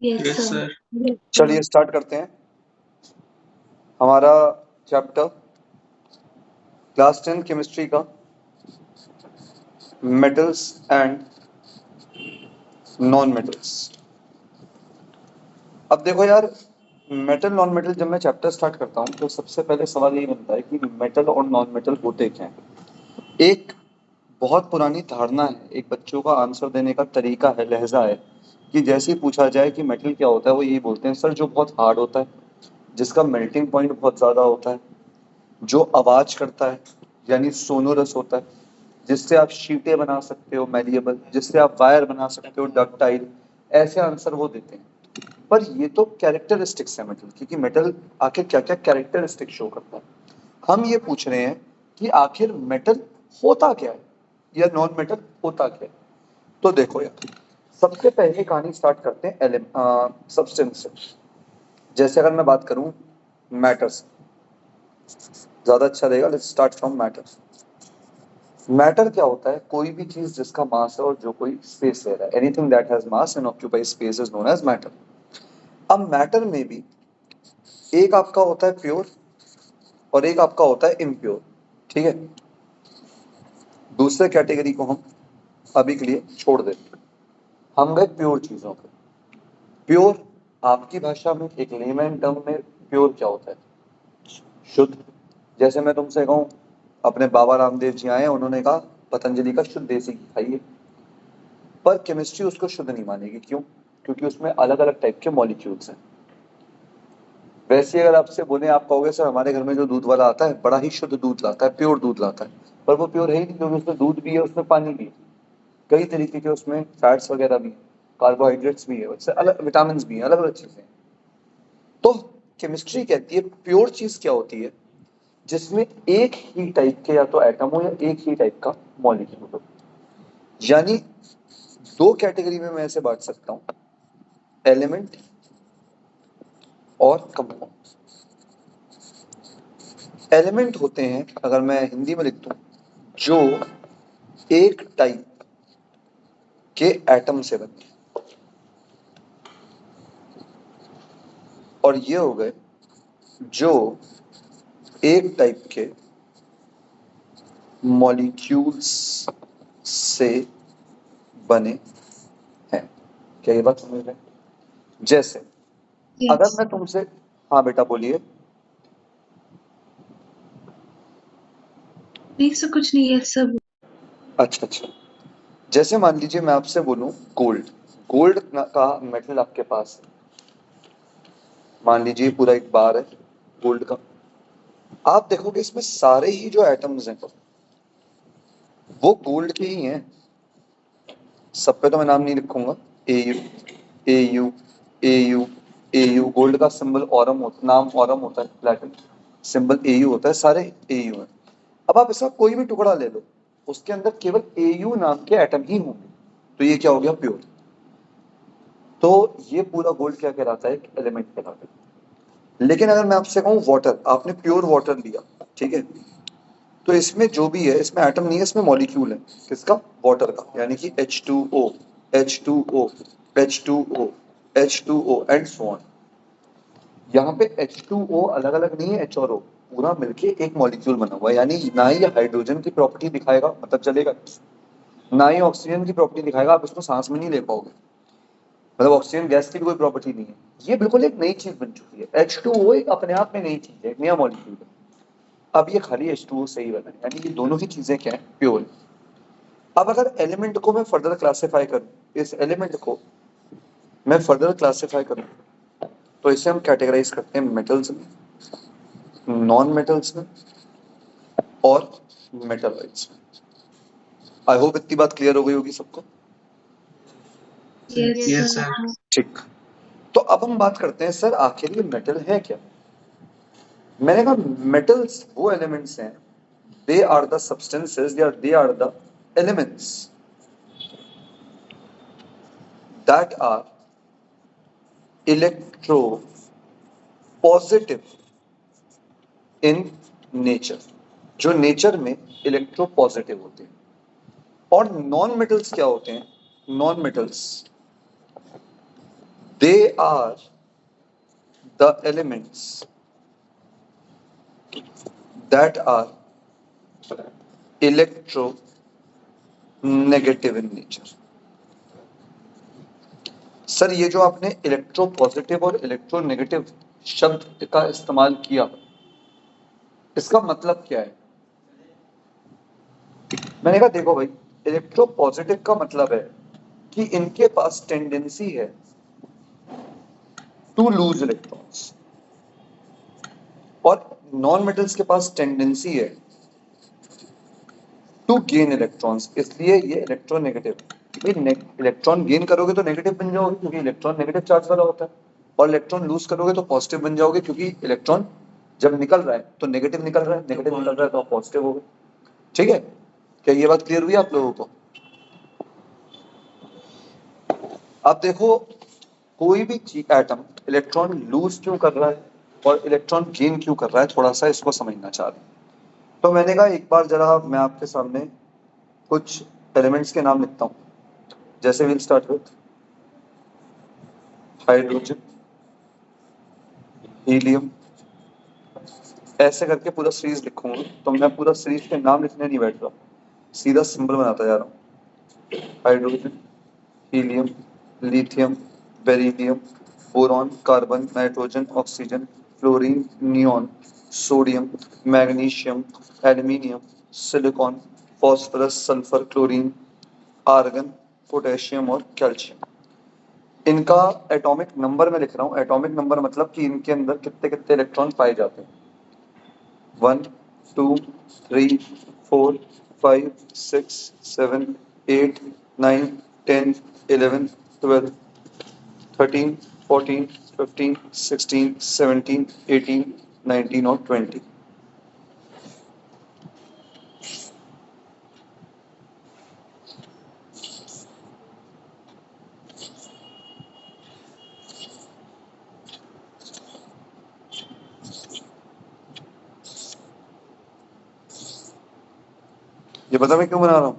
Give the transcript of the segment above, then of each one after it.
Yes yes sir. Sir. चलिए start करते हैं हमारा चैप्टर क्लास 10 केमिस्ट्री का मेटल्स एंड नॉन मेटल्स। अब देखो यार, मेटल नॉन मेटल जब मैं चैप्टर स्टार्ट करता हूँ तो सबसे पहले सवाल यही बनता है कि मेटल और नॉन मेटल होते क्या हैं। एक बहुत पुरानी धारणा है, एक बच्चों का आंसर देने का तरीका है, लहजा है कि जैसे ही पूछा जाए कि मेटल क्या होता है वो यही बोलते हैं सर जो बहुत हार्ड होता है, जिसका मेल्टिंग पॉइंट बहुत ज़्यादा होता है, जो आवाज करता है यानी सोनोरस होता है, जिससे आप शीटें बना सकते हो मैलिएबल, जिससे आप वायर बना सकते हो डक्टाइल, ऐसे आंसर वो देते हैं। पर ये तो कैरेक्टरिस्टिक्स है मेटल, क्योंकि मेटल आखिर क्या क्या कैरेक्टरिस्टिक शो करता है। हम ये पूछ रहे हैं कि आखिर मेटल होता क्या है या नॉन मेटल होता क्या है। तो देखो यार, सबसे पहले कहानी स्टार्ट करते हैं सब्सटेंस से। जैसे अगर मैं बात करूं मैटर से, ज्यादा अच्छा रहेगा। Let's start from matter. Matter क्या होता है? कोई भी चीज जिसका मास है और जो कोई स्पेस ले रहा है, anything that has mass and occupy space is known as matter. अब मैटर में भी एक आपका होता है प्योर और एक आपका होता है इम्प्योर, ठीक है। दूसरे कैटेगरी को हम अभी के लिए छोड़ देते हैं, हम गए प्योर चीजों पे। प्योर आपकी भाषा में, एक लेमैन टर्म में प्योर क्या होता है? शुद्ध। जैसे मैं तुमसे कहूं, अपने बाबा रामदेव जी आए, उन्होंने कहा पतंजलि का शुद्ध देसी घी खाइए, पर केमिस्ट्री उसको शुद्ध नहीं मानेगी। क्यों? क्योंकि उसमें अलग अलग टाइप के मॉलिक्यूल्स हैं। वैसे अगर आपसे बोले, आप कहोगे सर हमारे घर में जो दूध वाला आता है बड़ा ही शुद्ध दूध लाता है, प्योर दूध लाता है, पर वो प्योर है ही नहीं, क्योंकि उसमें दूध भी है, उसमें पानी भी है, कई तरीके के उसमें फैट्स वगैरह भी है, कार्बोहाइड्रेट्स भी है, उससे अलग विटामिन भी है, अलग अलग चीजें। तो केमिस्ट्री कहती है प्योर चीज क्या होती है? जिसमें एक ही टाइप के या तो एटम हो या एक ही टाइप का मॉलिक्यूल हो। यानी दो कैटेगरी में मैं ऐसे बांट सकता हूं, एलिमेंट और कंपाउंड। एलिमेंट होते हैं, अगर मैं हिंदी में लिख दूं, जो एक टाइप के एटम से बनते हैं, और ये हो गए जो एक टाइप के मॉलिक्यूल्स से बने हैं। क्या ये बात समझ रहे हैं? जैसे अगर यस मैं तुमसे, हाँ बेटा बोलिए। नहीं सर, कुछ नहीं है सब। अच्छा अच्छा, जैसे मान लीजिए मैं आपसे बोलूं गोल्ड, गोल्ड का मेटल आपके पास है, मान लीजिए पूरा एक बार है गोल्ड का। आप देखोगे इसमें सारे ही जो एटम्स हैं वो गोल्ड के ही हैं। सब पे तो मैं नाम नहीं लिखूंगा, A U A U A U A U, gold का सिंबल ऑरम होता, नाम ऑरम होता है, प्लेटिनम सिंबल ए यू होता है, सारे ए यू है। अब आप इसका कोई भी टुकड़ा ले लो, उसके अंदर केवल ए यू नाम के एटम ही होंगे, तो ये क्या हो गया? प्योर। तो ये पूरा गोल्ड क्या कहलाता है? एक एलिमेंट कहलाता है। लेकिन अगर मैं आपसे कहूँ वाटर, आपने प्योर वाटर लिया, ठीक है, तो इसमें जो भी है, इसमें एटम नहीं है, इसमें मॉलिक्यूल है। किसका? वाटर का, यानी कि H2O H2O H2O H2O and so on. यहाँ पे H2O अलग अलग नहीं है, H और O पूरा मिलके एक मॉलिक्यूल बना हुआ है। यानी ना ही हाइड्रोजन की प्रॉपर्टी दिखाएगा, मतलब चलेगा, ना ही ऑक्सीजन की प्रॉपर्टी दिखाएगा, आप इसको सांस में नहीं ले पाओगे, मतलब ऑक्सीजन गैस की भी कोई प्रॉपर्टी नहीं है। ये बिल्कुल एक नई चीज बन चुकी है। H2O एक अपने आप में नई चीज है, एक नया मॉलिक्यूल है। अब ये खाली H2O से ही बना है, यानी ये दोनों ही चीजें क्या है? प्योर। अब अगर एलिमेंट को मैं फर्दर क्लासिफाई करूं, इस एलिमेंट को मैं फर्दर क्लासिफाई करूं, तो इसे हम कैटेगराइज करते हैं मेटल्स में, नॉन मेटल्स में और मेटालॉइड्स में। आई होप इतनी बात क्लियर हो गई होगी सबको। Yes yes sir. सर। ठीक, तो अब हम बात करते हैं सर आखिर ये मेटल है क्या। मैंने कहा मेटल्स वो एलिमेंट्स हैं, दे आर द सब्सटेंसेस या they are the elements that are electropositive in nature, जो नेचर में इलेक्ट्रो पॉजिटिव होते हैं। और नॉन मेटल्स क्या होते हैं? Non metals they are the elements that are electronegative in nature. Sir ये जो आपने इलेक्ट्रो पॉजिटिव और इलेक्ट्रोनेगेटिव शब्द का इस्तेमाल किया, इसका मतलब क्या है? मैंने कहा देखो भाई, इलेक्ट्रो पॉजिटिव का मतलब है कि इनके पास टेंडेंसी है टू लूज इलेक्ट्रॉन्स, और नॉन मेटल्स के पास टेंडेंसी है टू गेन इलेक्ट्रॉन्स, इसलिए ये इलेक्ट्रोनेगेटिव। इलेक्ट्रॉन गेन करोगे तो नेगेटिव बन जाओगे क्योंकि इलेक्ट्रॉन नेगेटिव चार्ज वाला होता है, और इलेक्ट्रॉन लूज करोगे तो पॉजिटिव बन जाओगे क्योंकि इलेक्ट्रॉन जब निकल रहा है तो नेगेटिव निकल रहा है, नेगेटिव निकल रहा है तो पॉजिटिव हो गए। ठीक है, क्या ये बात क्लियर हुई आप लोगों को? अब देखो, कोई भी एटम इलेक्ट्रॉन लूज क्यों कर रहा है और इलेक्ट्रॉन गेन क्यों कर रहा है, थोड़ा सा इसको समझना चाह रहे हैं। तो मैंने कहा एक बार जरा मैं आपके सामने कुछ एलिमेंट्स के नाम लिखता हूँ। जैसे will start with hydrogen, helium, ऐसे करके पूरा सीरीज लिखूंगा। तो मैं पूरा सीरीज के नाम लिखने नहीं बैठ रहा, सीधा सिंबल बनाता जा रहा हूँ। Hydrogen, helium, lithium, beryllium, boron, carbon, nitrogen, oxygen, fluorine, neon, sodium, magnesium, aluminium, silicon, phosphorus, sulphur, chlorine, argon, potassium और कैल्शियम। इनका एटॉमिक नंबर में लिख रहा हूँ। एटॉमिक नंबर मतलब कि इनके अंदर कितने कितने इलेक्ट्रॉन पाए जाते हैं। 1 2 3 4 5 6 7 8 9 10 11 12 13 14 15 16 17 18 19 और 20। ये पता मैं क्यों बना रहा हूँ?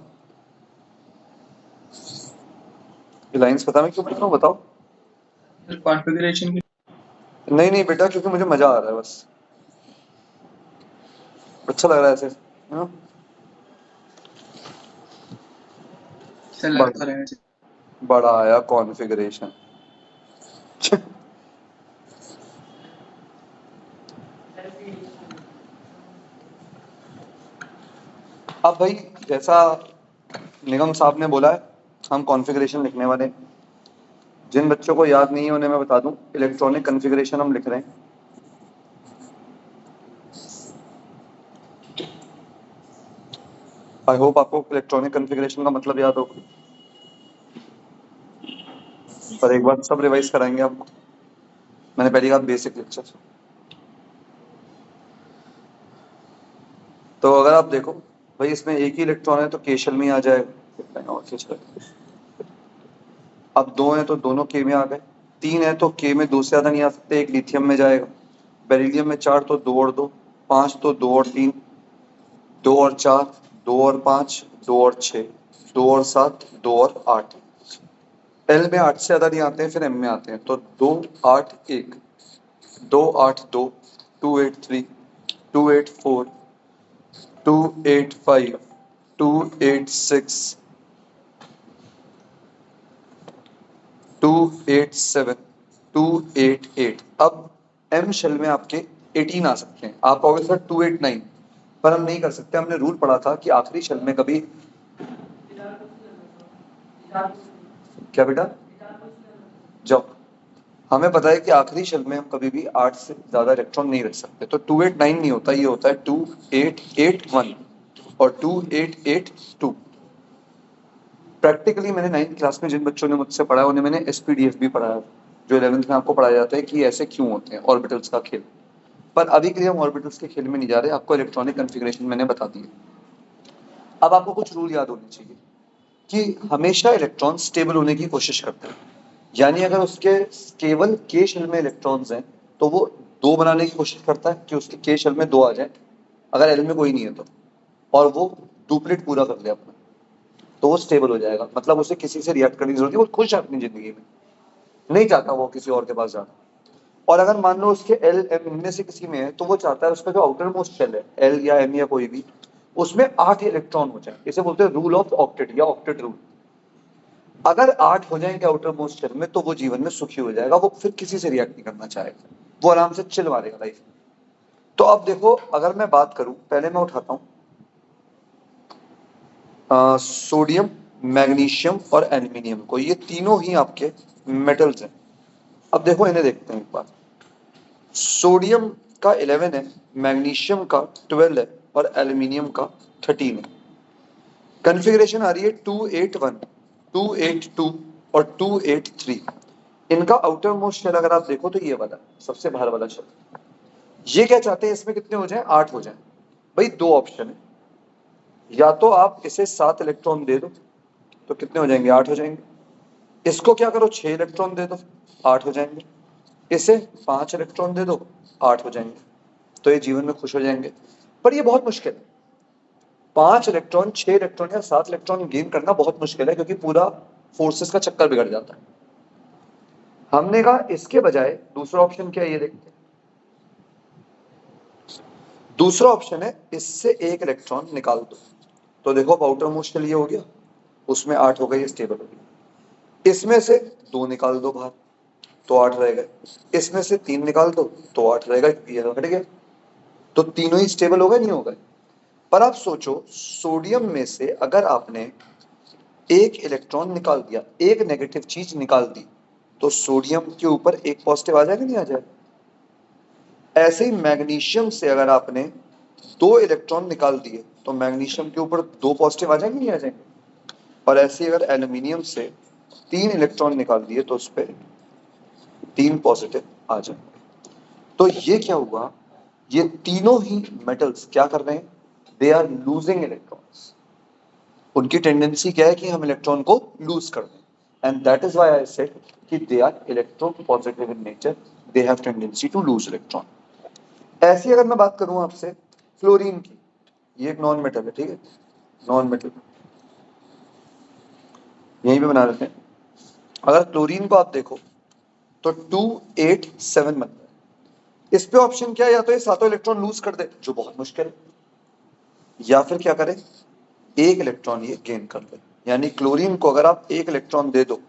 ये लाइंस पता मैं क्यों बना रहा हूँ, बताओ? कॉन्फ़िगरेशन की। नहीं नहीं बेटा, क्योंकि मुझे मजा आ रहा है, बस अच्छा लग रहा है ऐसे, है ना? से लगता रहे। बड़ा आया कॉन्फ़िगरेशन। अब भाई जैसा निगम साहब ने बोला है, हम कॉन्फ़िगरेशन लिखने वाले हैं। जिन बच्चों को याद नहीं है उन्हें मैं बता दूं, इलेक्ट्रॉनिक कॉन्फ़िगरेशन हम लिख रहे हैं। आई होप आपको इलेक्ट्रॉनिक कॉन्फ़िगरेशन का मतलब याद होगा, पर एक बार सब रिवाइज कराएंगे आपको। मैंने पहली बात बेसिक लेक्चर। तो अगर आप देखो भाई, इसमें एक ही इलेक्ट्रॉन है तो के शेल में आ जाएगा। अब 2 हैं तो दोनों के में आ गए। 3 है तो के में 2 से ज्यादा नहीं आ सकते, एक लिथियम में जाएगा। बेरिलियम में 4 तो 2 और 2, 5 तो 2 और 3, 2 और 4, 2 और 5, 2 और 6, 2 और 7, 2 और 8। एल में 8 से ज्यादा नहीं आते हैं, फिर एम में आते हैं। तो 2 8 1, 2 8 2, 2 8 3, 2 8 4, 2 8 5, 2 8 6, 2 8 7, 2 8 8। अब एम शेल में आपके 18 आ सकते हैं। आप कहोगे सर 2 8 9, पर हम नहीं कर सकते। हमने रूल पढ़ा था कि आखिरी शेल में कभी, क्या बेटा? जब हमें पता है कि आखिरी शेल में हम कभी भी 8 से ज्यादा इलेक्ट्रॉन नहीं रख सकते, तो 2 8 9 नहीं होता, ये होता है 2 8 8 1 और 2 8 8 2। प्रैक्टिकली मैंने 9th क्लास में जिन बच्चों ने मुझसे पढ़ा है उन्हें मैंने एसपीडीएफ भी पढ़ाया, जो 11th में आपको पढ़ाया जाता है कि ऐसे क्यों होते हैं ऑर्बिटल्स का खेल। पर अभी के लिए हम ऑर्बिटल्स के खेल में नहीं जा रहे, आपको इलेक्ट्रॉनिक कॉन्फ़िगरेशन मैंने बता दी। अब आपको कुछ रूल याद होने चाहिए कि हमेशा इलेक्ट्रॉन स्टेबल होने की कोशिश करते हैं। यानी अगर उसके केवल के शेल में इलेक्ट्रॉन्स हैं तो वो 2 बनाने की कोशिश करता है कि उसके के शेल में 2 आ जाए, अगर एल में कोई नहीं है तो, और वो डुप्लीट पूरा कर ले अपना, तो वो स्टेबल हो जाएगा। मतलब उसे किसी से रिएक्ट करने की जरूरत नहीं, वो खुश है अपनी जिंदगी में। नहीं चाहता वो किसी और के पास जाना। और अगर मान लो उसके एल एम इनमें से किसी में है तो वो चाहता है उसका जो आउटर मोस्ट शेल है एल या एम या कोई भी, उसमें 8 इलेक्ट्रॉन हो जाए। इसे बोलते हैं रूल ऑफ ऑक्टेट या ऑक्टेट रूल। अगर 8 हो जाएंगे आउटर मोस्ट शेल में तो वो जीवन में सुखी हो जाएगा, वो फिर किसी से रिएक्ट नहीं करना चाहेगा, वो आराम से चिल मारेगा लाइफ में। तो अब देखो, अगर मैं बात करूं, पहले मैं उठाता हूं सोडियम, मैग्नीशियम और एल्यूमिनियम को, ये तीनों ही आपके मेटल्स हैं। अब देखो इन्हें देखते हैं एक बार। सोडियम का 11 है, मैग्नीशियम का 12 है और एल्यूमिनियम का 13 है। कॉन्फ़िगरेशन आ रही है 281, 282 और 283। इनका आउटर मोस्ट शेल अगर आप देखो तो ये वाला सबसे बाहर वाला शेल। ये क्या चाहते हैं, इसमें कितने हो जाएं, 8 हो जाएं। भाई दो ऑप्शन है, या तो आप इसे 7 इलेक्ट्रॉन दे दो तो कितने हो जाएंगे, 8 हो जाएंगे। इसको क्या करो, 6 इलेक्ट्रॉन दे दो, 8 हो जाएंगे। इसे 5 इलेक्ट्रॉन दे दो, 8 हो जाएंगे। तो ये जीवन में खुश हो जाएंगे। पर ये बहुत मुश्किल है, 5 इलेक्ट्रॉन, 6 इलेक्ट्रॉन या 7 इलेक्ट्रॉन गेन करना बहुत मुश्किल है, क्योंकि पूरा फोर्सेस का चक्कर बिगड़ जाता है। हमने कहा इसके बजाय दूसरा ऑप्शन क्या है, ये देखते हैं। दूसरा ऑप्शन है इससे 1 इलेक्ट्रॉन निकाल दो। तो देखो आउटर मोस्ट शेल ये हो गया, उसमें 8 हो गए, ये स्टेबल हो गया। इसमें से 2 निकाल दो बाहर तो 8 रह गए। इसमें से 3 निकाल दो तो 8 रहेगा, क्योंकि ये हट गया। तो तीनों ही स्टेबल हो गए, नहीं हो गए। पर आप सोचो, सोडियम में से अगर आपने 1 इलेक्ट्रॉन निकाल दिया, एक नेगेटिव चीज निकाल दी, तो सोडियम के ऊपर एक पॉजिटिव आ जाएगा, नहीं आ जाएगा। ऐसे ही मैग्नीशियम से अगर आपने 2 इलेक्ट्रॉन निकाल दिए तो मैग्नीशियम के ऊपर 2 पॉजिटिव आ जाएंगे, नहीं आ जाएंगे। और ऐसे ही अगर एल्यूमिनियम से 3 इलेक्ट्रॉन निकाल दिए तो उस पर 3 पॉजिटिव आ जाएंगे। तो ये क्या हुआ, ये तीनों ही मेटल्स क्या कर रहे हैं, दे आर लूजिंग इलेक्ट्रॉन्स। उनकी टेंडेंसी क्या है कि हम इलेक्ट्रॉन को लूज कर दें। And that is why I said कि they are electron positive in nature, they have tendency to lose electron. ऐसी अगर मैं बात करूं आपसे फ्लोरीन की, ये एक नॉन मेटल है, ठीक है, नॉन मेटल यहीं पे बना लेते हैं। अगर क्लोरीन को आप देखो तो 287 बनता है। इस पे ऑप्शन क्या है, या तो ये सातों इलेक्ट्रॉन लूज कर दे, जो बहुत मुश्किल है, या फिर क्या करे, 1 इलेक्ट्रॉन ये गेन कर ले। यानी क्लोरीन को अगर आप 1 इलेक्ट्रॉन दे दो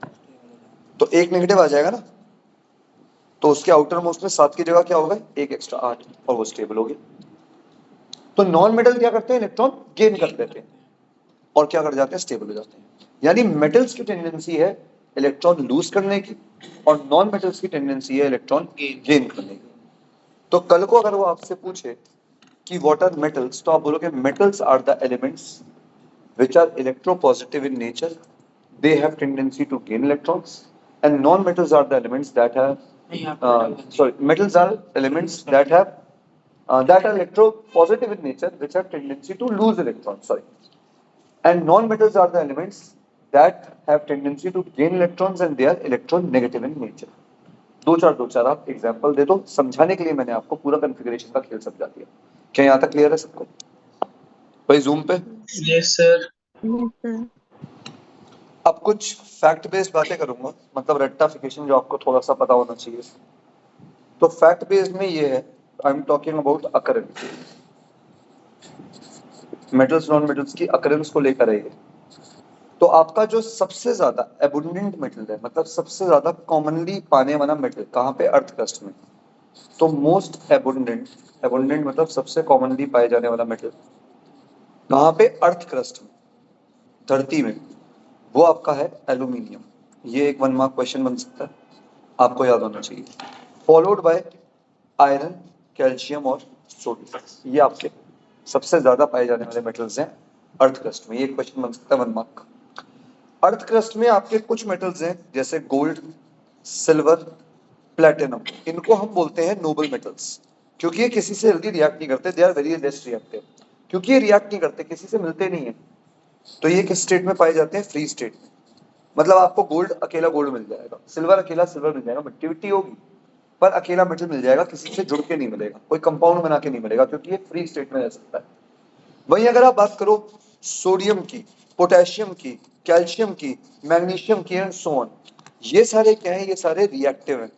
तो 1 नेगेटिव आ जाएगा ना, तो उसके आउटर मोस्ट में 7 की जगह क्या होगा, 1 एक्स्ट्रा 8, और वो स्टेबल हो गया। तो नॉन मेटल क्या करते हैं, इलेक्ट्रॉन गेन कर लेते हैं और क्या कर जाते हैं, स्टेबल हो जाते हैं। यानी मेटल्स की टेंडेंसी है इलेक्ट्रॉन लूज करने की, और नॉन मेटल्स की टेंडेंसी है इलेक्ट्रॉन गेन करने की। तो कल को अगर वो आपसे पूछे कि व्हाट आर मेटल्स, तो आप बोलोगे metals are the elements which are electropositive in nature, they have tendency to gain electrons, and non-metals are the elements that have metals are elements that are electropositive in nature, which have tendency to lose electrons, and non-metals are the elements that have tendency to gain electrons and they are electron negative in nature. दो चार आप example दे दो, समझाने के लिए मैंने आपको पूरा कॉन्फ़िगरेशन का खेल समझा दिया। क्या यहाँ तक क्लियर है सबको भाई, जूम पे? Yes sir. अब कुछ फैक्ट बेस्ड बातें करूंगा, मतलब रेक्टाफिकेशन जो आपको थोड़ा सा पता होना चाहिए। तो फैक्ट बेस्ड में ये है, I am talking about occurrence, metals non metals की अकरेंस को लेकर है ये। तो आपका जो सबसे ज्यादा एबुंडेंट मेटल है, मतलब सबसे ज्यादा कॉमनली पाने वाला मेटल कहाँ पे, अर्थ क्रस्ट में। तो मोस्ट एबुंडेंट मतलब सबसे कॉमनली पाए जाने वाला मेटल कहाँ पे, अर्थ क्रस्ट में, धरती में, वो आपका है एल्यूमिनियम। ये एक 1 मार्क क्वेश्चन बन सकता है, आपको याद होना चाहिए। फॉलोड बाय आयरन, कैल्शियम और सोडियम। ये आपके सबसे ज्यादा पाए जाने वाले मेटल्स हैं अर्थ क्रस्ट में। ये क्वेश्चन बन सकता है 1 मार्क। अर्थ क्रस्ट में आपके कुछ मेटल्स हैं जैसे गोल्ड, सिल्वर, प्लेटिनम, इनको हम बोलते हैं नोबल मेटल्स, क्योंकि ये किसी से जल्दी रिएक्ट नहीं करते, they are very less reactive. क्योंकि ये रिएक्ट नहीं करते, किसी से मिलते नहीं है, तो ये किस स्टेट में पाए जाते हैं, फ्री स्टेट में। मतलब आपको गोल्ड अकेला गोल्ड मिल जाएगा, सिल्वर अकेला सिल्वर मिल जाएगा, मिट्टी मिट्टी होगी पर अकेला मेटल मिल जाएगा, किसी से जुड़ के नहीं मिलेगा, कोई कंपाउंड बना के नहीं मिलेगा, क्योंकि ये फ्री स्टेट में रह सकता है। वहीं अगर आप बात करो सोडियम की, पोटेशियम की, कैल्शियम की, मैग्नीशियम की एंड सो ऑन, ये सारे क्या है, ये सारे रिएक्टिव हैं।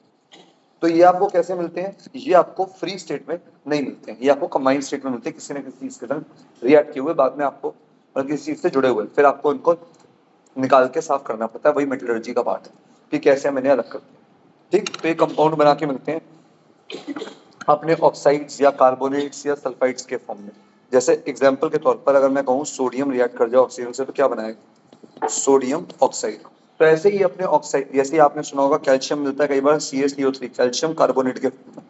तो ये आपको कैसे मिलते हैं, ये आपको फ्री स्टेट में नहीं मिलते हैं, ये आपको कंबाइंड स्टेट में मिलते हैं, किसी न किसी चीज के साथ रिएक्ट किए हुए, बाद में आपको और किसी चीज से जुड़े हुए, फिर आपको इनको निकाल के साफ करना पड़ता है। वही मेटलर्जी का पार्ट है कि कैसे हम इन्हें अलग करते हैं। ठीक, तो ये कंपाउंड बना के मिलते हैं अपने ऑक्साइड्स या कार्बोनेट्स या सल्फाइड्स के फॉर्म में। जैसे एग्जांपल के तौर पर अगर मैं कहूँ सोडियम रिएक्ट कर जाए ऑक्सीजन से, तो क्या बनाएगा, सोडियम ऑक्साइड। तो ऐसे ही अपने ऑक्साइड, जैसे ही आपने सुना होगा कैल्शियम मिलता है कई बार CaCO3, कैल्शियम कार्बोनेट के फॉर्म में।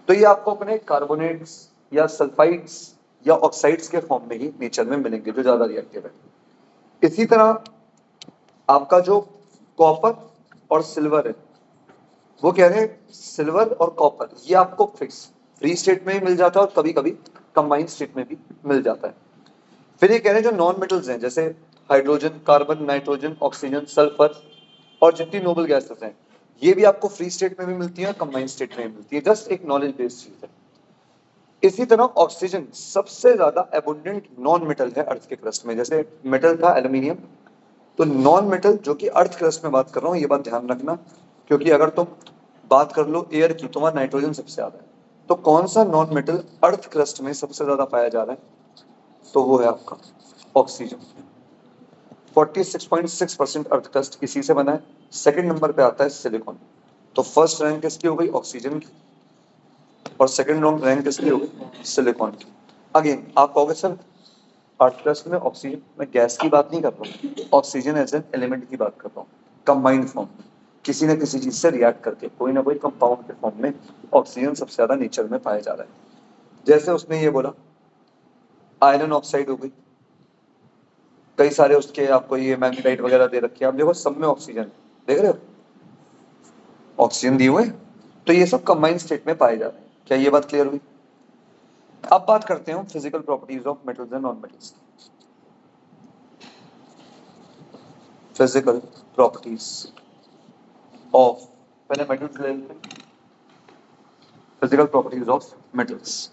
तो ये आपको अपने कार्बोनेट्स या सल्फाइड्स या ऑक्साइड्स के फॉर्म में ही नेचर में मिलेंगे, जो ज्यादा रिएक्टिव है। इसी तरह आपका जो कॉपर और सिल्वर है, वो कह रहे हैं सिल्वर और कॉपर ये आपको फिक्स फ्री स्टेट में ही मिल जाता है और कभी कभी कंबाइंड स्टेट में भी मिल जाता है। फिर ये कह रहे हैं जो नॉन मेटल्स हैं, जैसे hydrogen, carbon, nitrogen, oxygen, sulphur और जितनी नोबल गैसेस हैं, ये भी आपको फ्री स्टेट में भी मिलती है और कंबाइंड स्टेट में भी मिलती है। जस्ट एक नॉलेज बेस्ड चीज है। इसी तरह ऑक्सीजन सबसे ज्यादा एबुंडेंट नॉन मेटल है अर्थ के क्रस्ट में। जैसे मेटल था एल्यूमिनियम, तो नॉन मेटल जो कि अर्थ क्रस्ट में बात कर रहा हूँ, ये बात ध्यान रखना, क्योंकि अगर तुम बात कर लो एयर की, तो वहां नाइट्रोजन सबसे ज्यादा है। तो कौन सा नॉन मेटल अर्थ क्रस्ट में सबसे ज्यादा पाया जा रहा है, तो वो है आपका ऑक्सीजन। 46.6% अर्थ क्रस्ट इसी से बना है। सेकंड नंबर पे आता है सिलिकॉन। तो फर्स्ट रैंक किसकी हो गई, ऑक्सीजन की, और सेकंड रैंक किसकी हो गई, सिलिकॉन की। अगेन आप कहोगे सर अर्थ क्रस्ट में ऑक्सीजन, मैं गैस की बात नहीं कर रहा हूँ, ऑक्सीजन एज एन एलिमेंट की बात कर रहा हूँ, कंबाइंड फॉर्म में, किसी न किसी चीज से रिएक्ट करके कोई ना कोई कंपाउंड के फॉर्म में ऑक्सीजन सबसे ज्यादा नेचर में पाया जा रहा है। जैसे उसने ये बोला आयरन ऑक्साइड हो गई, कई सारे उसके आपको ये मैग्नेटाइट वगैरह दे रखे हैं, आप देखो सब में ऑक्सीजन देख रहे हो, ऑक्सीजन दिए हुए, तो ये सब कंबाइंड स्टेट में पाए जा रहे हैं। क्या ये बात क्लियर हुई? अब बात करते हैं physical properties of metals and non metals. Physical properties of, पहले मेटल्स ले लेते हैं, फिजिकल प्रॉपर्टीज ऑफ मेटल्स।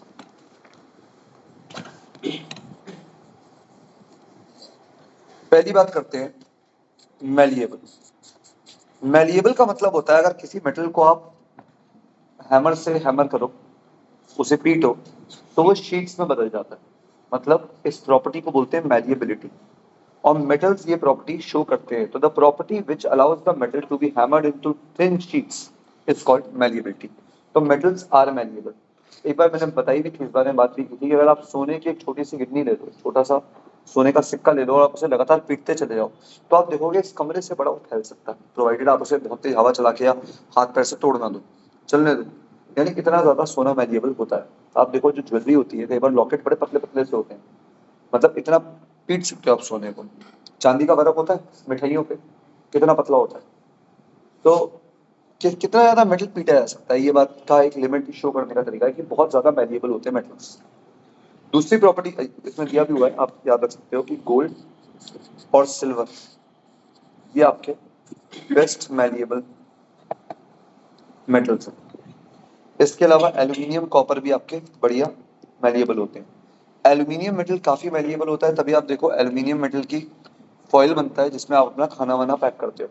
पहली बात करते हैं मैलिएबल। मैलिएबल का मतलब होता है अगर किसी मेटल को आप हैमर से हैमर करो, उसे पीटो, तो वो शीट्स में बदल जाता है। मतलब इस प्रॉपर्टी को बोलते हैं मैलिएबिलिटी, और मेटल्स ये प्रॉपर्टी शो करते हैं। तो the property which allows the metal to be hammered into thin sheets is called malleability. तो मेटल्स आर मैलिएबल। एक बार मैंने बताई भी थी, इस बारे में बात भी की थी कि अगर आप सोने की एक छोटी सी किडनी ले लो, छोटा सा सोने का सिक्का ले लो और आप उसे लगातार पीटते चले जाओ, तो आप देखोगे इस कमरे से बड़ा वो फैल सकता है, प्रोवाइडेड आप उसे बहुत तेज हवा चला के या हाथ पैर से तोड़ ना दो, चलने दो। यानी इतना ज्यादा सोना मैलिएबल होता है। आप देखो जो ज्वेलरी होती है, कई बार लॉकेट बड़े पतले पतले से होते हैं, मतलब इतना पीट सकते हो आप सोने को। चांदी का वर्क होता है मिठाइयों पे, कितना पतला होता है। तो कितना ज्यादा मेटल पीटा जा सकता है, ये बात का एक लिमिट शो करने का तरीका है कि बहुत ज्यादा मैलिएबल होते हैं मेटल्स। दूसरी प्रॉपर्टी इसमें दिया भी हुआ है, आप याद रख सकते हो कि गोल्ड और सिल्वर ये आपके बेस्ट मैलिएबल मेटल्स हैं। इसके अलावा एल्यूमिनियम, कॉपर भी आपके बढ़िया मैलिएबल होते हैं। एल्यूमिनियम मेटल काफी मैलिएबल होता है, तभी आप देखो एल्यूमिनियम मेटल की फॉइल बनता है जिसमें आप अपना खाना वाना पैक करते हो।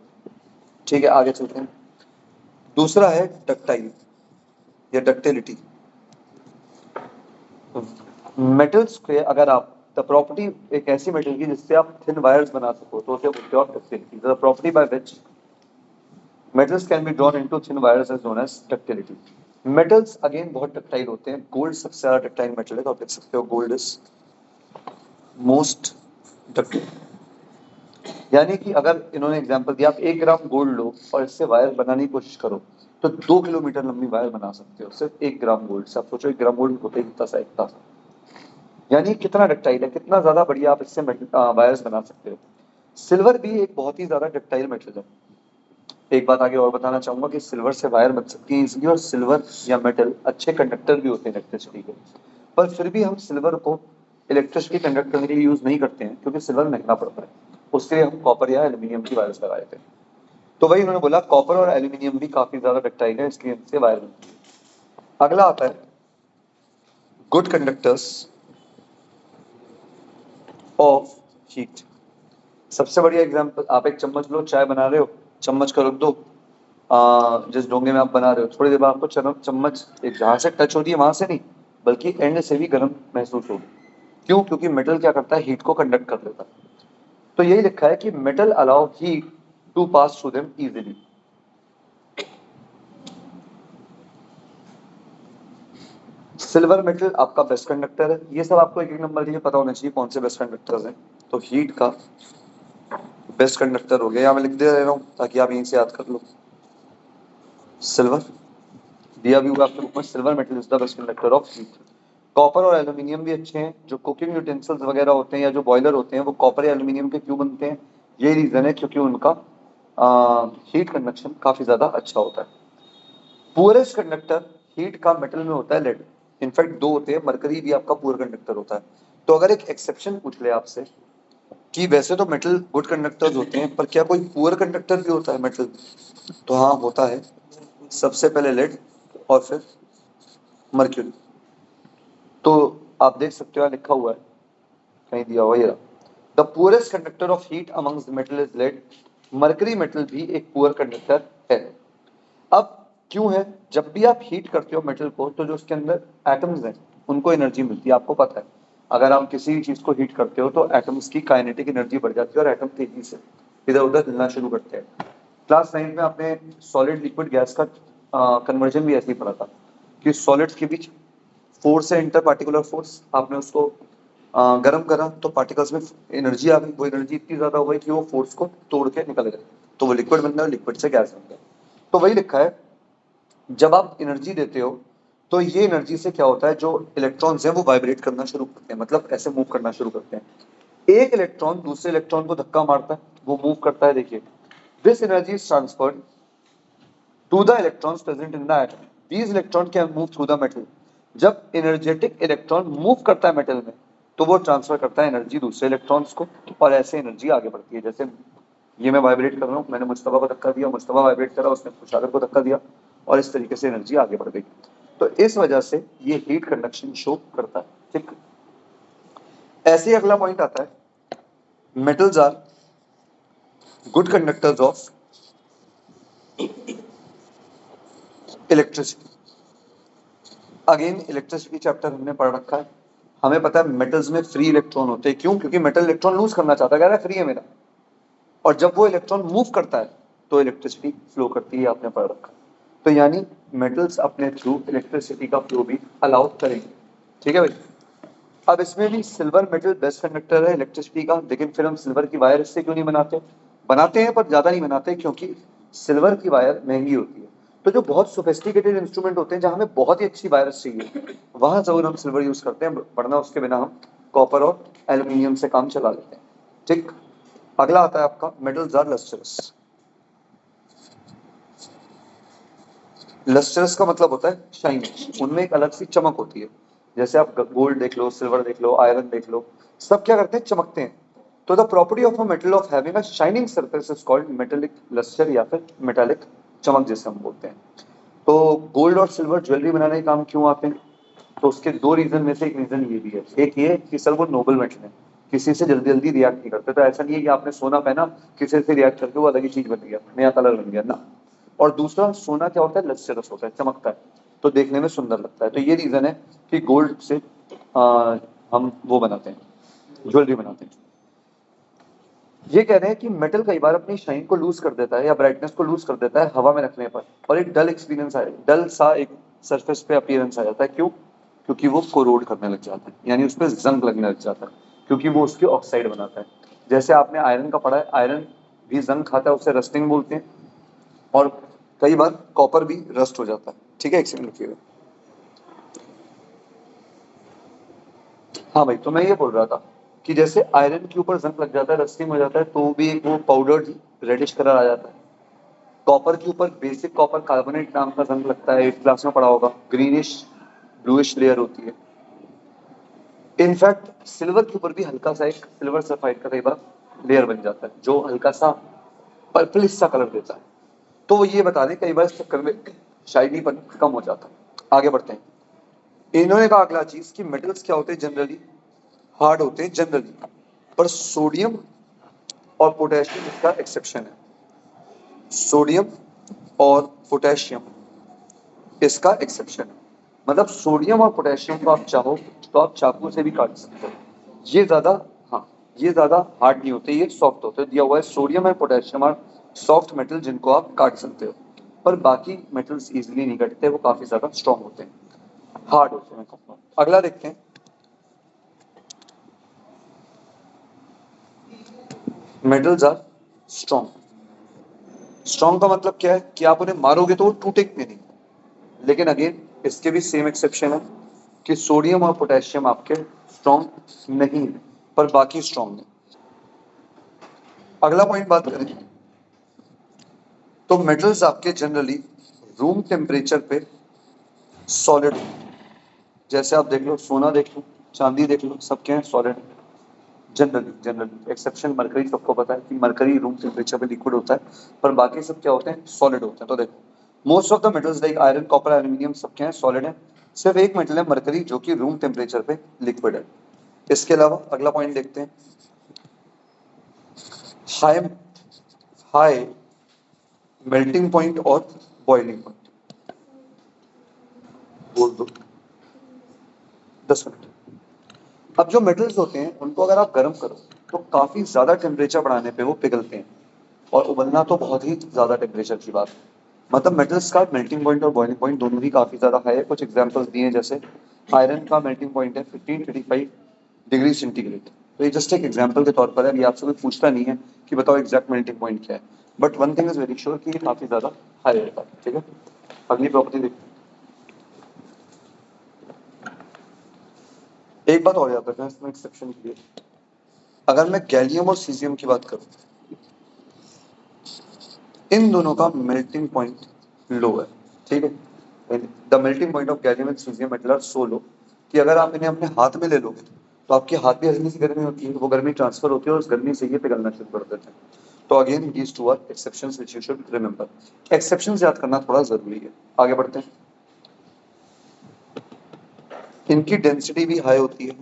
ठीक है, आगे चलते हैं। दूसरा है डक्टाइल या डक्टिलिटी। मेटल्स के अगर आप द प्रॉपर्टी एक ऐसी मेटल की जिससे आप थिन वायर्स बना सको, तो उसे बोलते हो ductility. The property by which metals can be drawn into thin wires is known as ductility. Metals again बहुत डक्टाइल होते हैं। गोल्ड सबसे ज्यादा डक्टाइल मेटल है, तो आप देख सकते हो गोल्ड इज मोस्ट डक्टाइल। यानी कि अगर इन्होंने एग्जांपल दिया, आप 1 ग्राम गोल्ड लो और इससे वायर बनाने की कोशिश करो, तो 2 किलोमीटर लंबी वायर बना सकते हो सिर्फ 1 ग्राम गोल्ड से। आप सोचो 1 ग्राम गोल्ड होते ही कितना सा। यानी कितना डक्टाइल है, कितना ज्यादा बढ़िया आप इससे वायर्स बना सकते हो। सिल्वर भी एक बहुत ही ज्यादा डक्टाइल मेटल है। एक बात आगे और बताना चाहूंगा कि सिल्वर से वायर बन सकती है इजिली, और सिल्वर या मेटल अच्छे कंडक्टर भी होते हैं इलेक्ट्रिसिटी के। पर फिर भी हम सिल्वर को इलेक्ट्रिसिटी कंडक्ट करने के लिए यूज नहीं करते हैं, क्योंकि सिल्वर महंगा पड़ता है। उसके लिए हम कॉपर या एल्यूमिनियम की वायर्स लगाए थे। तो वही उन्होंने बोला कॉपर और एल्यूमिनियम भी काफी ज्यादा डक्टाइल है, इसलिए इनसे वायर बनती है। अगला आता है गुड कंडक्टर्स ऑफ हीट। सबसे बढ़िया एग्जांपल, आप एक चम्मच लो, चाय बना रहे हो, चम्मच को रख दो जिस डोंगे में आप बना रहे हो, थोड़ी देर बाद आपको चम्मच एक जहाँ से टच होती है वहां से नहीं बल्कि एंड से भी गर्म महसूस होगी। क्यों? क्योंकि मेटल क्या करता है, हीट को कंडक्ट कर देता है। तो यही लिखा है कि metal allow heat to pass through them easily. Silver metal आपका बेस्ट कंडक्टर है। ये सब आपको एक एक नंबर के लिए पता होना चाहिए कौन से बेस्ट कंडक्टर्स हैं। तो हीट का बेस्ट कंडक्टर हो गया, यहाँ मैं लिख दे रहा हूँ ताकि आप यहीं से याद कर लो। सिल्वर दिया भी हुआ आपके बुक में, silver metal is the best conductor of heat. Copper और एल्यूमिनियम भी अच्छे हैं। जो कुकिंग यूटेंसिल्स वगैरह होते हैं या जो बॉयलर होते हैं वो कॉपर या एल्यूमिनियम के क्यों बनते हैं? ये रीजन है क्योंकि उनका हीट कंडक्शन काफी ज्यादा अच्छा होता है। पुअरेस्ट कंडक्टर हीट का मेटल में होता है लेड। इनफैक्ट दो होते हैं, मरकरी भी आपका पुअर कंडक्टर होता है। तो अगर एक एक्सेप्शन पूछ ले आपसे कि वैसे तो मेटल गुड कंडक्टर्स होते हैं पर क्या कोई पुअर कंडक्टर भी होता है मेटल? तो हाँ होता है। सबसे पहले लेड और फिर मर्क्यूरी। तो आप देख सकते हो लिखा हुआ है कहीं दिया हुआ, ये the poorest conductor of heat amongst the metal is lead. Mercury metal भी एक पुअर कंडक्टर है। अब क्यों है? जब भी आप हीट करते हो मेटल को तो जो उसके अंदर एटम्स हैं उनको एनर्जी मिलती है। आपको पता है अगर आप किसी भी चीज को हीट करते हो तो एटम्स की काइनेटिक एनर्जी बढ़ जाती है और एटम तेजी से इधर उधर हिलना शुरू करते हैं। क्लास 9 में आपने सॉलिड लिक्विड गैस का कन्वर्जन भी ऐसे ही पढ़ा था कि सॉलिड्स के बीच फोर्स है, इंटर पार्टिकुलर फोर्स। आपने उसको गर्म करा तो पार्टिकल्स में एनर्जी आ गई। वो एनर्जी इतनी ज्यादा हो गई कि वो फोर्स को तोड़ के निकल गए, तो वो लिक्विड बन गया, लिक्विड से गैस बन गया। तो वही लिखा है जब आप एनर्जी देते हो तो ये एनर्जी से क्या होता है, जो इलेक्ट्रॉन्स हैं वो वाइब्रेट करना शुरू करते हैं, मतलब ऐसे मूव करना शुरू करते हैं। एक इलेक्ट्रॉन दूसरे इलेक्ट्रॉन को धक्का मारता है, वो मूव करता है। देखिए this energy is transferred to the electrons present in the atom. These electron can move through the metal. जब एनर्जेटिक इलेक्ट्रॉन मूव करता है मेटल में तो वो ट्रांसफर करता है एनर्जी दूसरे इलेक्ट्रॉन्स को और ऐसे एनर्जी आगे बढ़ती है। जैसे ये मैं वाइब्रेट कर रहा हूँ, मैंने मुस्तफा को धक्का दिया, मुस्तफा वाइब्रेट करा, उसने खुशागर को धक्का दिया और इस तरीके से एनर्जी आगे बढ़ गई। तो इस वजह से ये हीट कंडक्शन शो करता है। ठीक, ऐसे ही अगला पॉइंट आता है, metals are good conductors of electricity. Again electricity chapter हमने पढ़ रखा है, हमें पता है मेटल्स में फ्री इलेक्ट्रॉन होते हैं। क्यों? क्योंकि मेटल इलेक्ट्रॉन लूज करना चाहता है, कह रहा है फ्री है मेरा, और जब वो इलेक्ट्रॉन मूव करता है तो इलेक्ट्रिसिटी फ्लो करती है, आपने पढ़ रखा है। तो यानी मेटल्स अपने थ्रू इलेक्ट्रिसिटी का फ्लो भी अलाउ करेंगे। ठीक है भाई। अब इसमें भी सिल्वर मेटल बेस्ट कंडक्टर है इलेक्ट्रिसिटी का, लेकिन फिर हम सिल्वर की वायर इससे क्यों नहीं बनाते? बनाते हैं पर ज्यादा नहीं बनाते क्योंकि सिल्वर की वायर महंगी होती है। तो जो बहुत सोफिस्टिकेटेड इंस्ट्रूमेंट होते हैं जहां हमें बहुत ही अच्छी वायर्स चाहिए वहां जरूर हम सिल्वर यूज करते हैं, वरना उसके बिना हम कॉपर और एल्यूमिनियम से काम चला लेते हैं। ठीक, अगला आता है आपका मेटल्स आर लस्टरस। लस्टरस का मतलब होता है शाइनिंग, उनमें एक अलग सी चमक होती है। जैसे आप गोल्ड देख लो, सिल्वर देख लो, आयरन देख लो, सब क्या करते हैं, चमकते हैं। तो the property of a metal of having a shining surface is called metallic lustre या फिर मेटालिक चमक जिसे हम बोलते हैं। तो गोल्ड और सिल्वर ज्वेलरी बनाने के काम क्यों आते हैं? तो उसके दो रीजन में से एक रीजन ये भी है। एक ये कि सर वो नोबल मेटल है, किसी से जल्दी जल्दी रिएक्ट नहीं करते। तो ऐसा नहीं है कि आपने सोना पहना, किसी से रिएक्ट करके वो अलग ही चीज बन गया, नया कलर बन गया ना। और दूसरा, सोना क्या होता है, लस्टरस होता है, चमकता है, तो देखने में सुंदर लगता है। तो ये रीजन है कि गोल्ड से हम वो बनाते हैं, ज्वेलरी बनाते हैं। ये कह रहे हैं कि मेटल कई बार अपनी शाइन को लूज कर देता है या ब्राइटनेस को लूज कर देता है हवा में रखने पर, और एक डल एक्सपीरियंस आए, डल सा एक सरफेस पे अपीयरेंस आ जाता है। क्यों? क्योंकि वो कोरोड करने लग जाता है, यानी उसमें जंग लगने लग जाता है, क्योंकि वो उसकी ऑक्साइड बनाता है। जैसे आपने आयरन का पढ़ा है, आयरन भी जंग खाता है, उसे रस्टिंग बोलते हैं, और कई बार कॉपर भी रस्ट हो जाता है। ठीक है, एक सेकंड रुकिएगा। हाँ भाई, तो मैं ये बोल रहा था कि जैसे आयरन के ऊपर जंग लग जाता है, रस्टिंग हो जाता है, तो भी एक वो पाउडर्ड रेडिश कलर आ जाता है। कॉपर के ऊपर बेसिक कॉपर कार्बोनेट नाम का जंग लगता है, 8th क्लास में पढ़ा होगा, ग्रीनिश ब्लूइश लेयर होती है। इनफैक्ट सिल्वर के ऊपर भी हल्का सा एक सिल्वर सल्फाइड का कई बार लेयर बन जाता है जो हल्का सा पर्पलिश सा कलर देता है। तो वो ये बता दें कई बार इस चक्कर में शाइनीपन कम हो जाता है। आगे बढ़ते हैं। इन्होंने कहा अगला चीज कि मेटल्स क्या होते हैं, जनरली हार्ड होते हैं जनरली, पर सोडियम और पोटेशियम इसका एक्सेप्शन है। सोडियम और पोटेशियम इसका एक्सेप्शन है। मतलब सोडियम और पोटेशियम को आप चाहो तो आप चाकू से भी काट सकते हो। ये ज्यादा, हाँ, ये ज्यादा हार्ड नहीं होते, ये सॉफ्ट होते हैं। दिया हुआ है सोडियम और पोटेशियम और सॉफ्ट मेटल जिनको आप काट सकते हो, पर बाकी मेटल्स इजीली नहीं कटते, वो काफी ज्यादा स्ट्रॉन्ग होते हैं, हार्ड होते हैं। अगला देखते हैं, मेटल्स आर स्ट्रॉन्ग। स्ट्रॉन्ग का मतलब क्या है कि आप उन्हें मारोगे तो वो टूटेंगे नहीं। लेकिन अगेन इसके भी सेम एक्सेप्शन है कि सोडियम और पोटेशियम आपके स्ट्रॉन्ग नहीं है, पर बाकी स्ट्रॉन्ग है। अगला पॉइंट बात करें तो मेटल्स आपके जनरली रूम टेम्परेचर पे सॉलिड, जैसे आप देख लो, सोना देख लो, चांदी देख लो, सब क्या है, सॉलिड। जनरली एक्सेप्शन मरकरी, सबको पता है कि मरकरी रूम टेम्परेचर पे लिक्विड होता है, पर बाकी सब क्या होते हैं, सॉलिड होते हैं। तो देखो most of the metals like iron, copper, aluminium सब क्या है, सॉलिड है। सिर्फ एक मेटल है मरकरी जो कि रूम टेम्परेचर पे लिक्विड है। इसके अलावा अगला पॉइंट देखते हैं, हाई हाई मेल्टिंग पॉइंट और बॉइलिंग पॉइंट। बोल दो 10 मिनट। अब जो मेटल्स होते हैं उनको अगर आप गर्म करो तो काफी ज्यादा टेम्परेचर बढ़ाने पे वो पिघलते हैं, और उबलना तो बहुत ही ज्यादा टेम्परेचर की बात है। मतलब मेटल्स का मेल्टिंग पॉइंट और बॉइलिंग पॉइंट दोनों ही काफी ज्यादा हाई है। कुछ एग्जांपल्स दिए हैं, जैसे आयरन का मेल्टिंग पॉइंट है 1535 डिग्री सेंटीग्रेड। तो ये जस्ट एक एग्जांपल के तौर पर है, अभी आपसे कोई पूछता नहीं है कि बताओ एग्जैक्ट मेल्टिंग पॉइंट क्या है, but one thing is very sure कि ये काफी ज्यादा हाई रहता है। ठीक है, अगली प्रॉपर्टी देखते हैं। एक बात और याद रखना इसमें एक्सेप्शन के लिए, अगर मैं गैलियम और सीजियम की बात करूं, इन दोनों का मेल्टिंग पॉइंट लो है। ठीक है, the melting point of gallium and caesium metal are so low कि अगर आप इन्हें अपने हाथ में ले लोगे तो आपके हाथ भी हल्की सी गर्मी होती है, वो गर्मी ट्रांसफर होती है और उस गर्मी से ये पिघलना शुरू कर देते हैं। तो again these two are exceptions which you should remember. Exceptions याद करना थोड़ा जरूरी है। आगे बढ़ते हैं, इनकी डेंसिटी भी हाई होती है।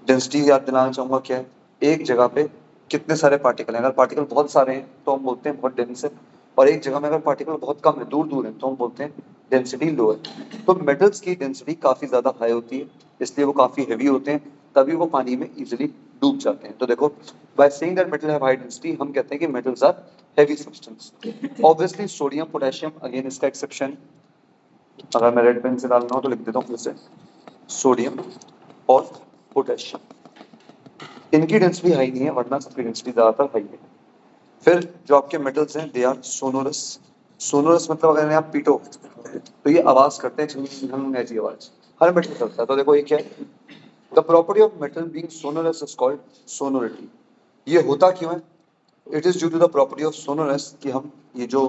डेंसिटी याद दिलाना चाहूंगा क्या है, एक जगह पे कितने सारे पार्टिकल हैं। अगर पार्टिकल बहुत सारे हैं तो हम बोलते हैं बहुत डेंस है, और एक जगह में अगर पार्टिकल बहुत कम है, दूर दूर है, तो हम बोलते हैं डेंसिटी लो है। तो मेटल्स की डेंसिटी काफी ज्यादा हाई होती है, इसलिए वो काफी हेवी होते हैं, तभी वो पानी में इजिली डूब जाते हैं। तो देखो, by saying that metal have high density हम कहते हैं कि metals are heavy substance. Obviously sodium, potassium again इसका एक्सेप्शन। अगर मैं रेड पेन से डालना हो तो लिख देता हूँ फिर से, सोडियम और पोटेशियम, इनकी डेंसिटी हाई नहीं है, वरना सबकी डेंसिटी ज्यादातर हाई है। फिर जो आपके मेटल्स हैं दे आर सोनोरस। सोनोरस मतलब अगर इन्हें आप पीटो तो ये आवाज करते हैं, झंग ऐसी आवाज, हर मेटल करता है। तो देखो ये क्या है, the property of metal being sonorous is called sonority. ये होता क्यों है, it is due to the property of sonorous कि हम ये जो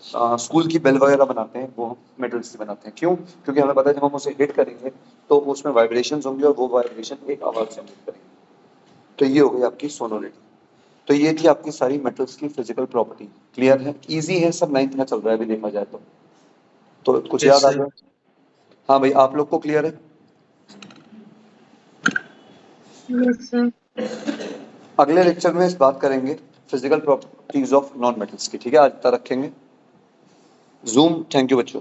स्कूल की बेल वगैरह बनाते हैं वो हम मेटल से बनाते हैं। क्यों, क्योंकि हमें पता है जब हम उसे हिट करेंगे तो उसमें वाइब्रेशंस होंगे और वो वाइब्रेशन एक आवाज जनरेट करेंगे। तो ये हो गई आपकी सोनोरिटी। तो ये थी आपकी सारी मेटल्स की फिजिकल प्रॉपर्टी। क्लियर है, इजी है, सब 9th में चल रहा है अभी देखा जाए तो कुछ Yes, याद आ sir. गया? हाँ भाई, आप लोग को क्लियर है? Yes, sir. अगले लेक्चर में इस बात करेंगे physical properties of non metals की। ठीक है, आज तक रखेंगे। जूम, थैंक यू बच्चों।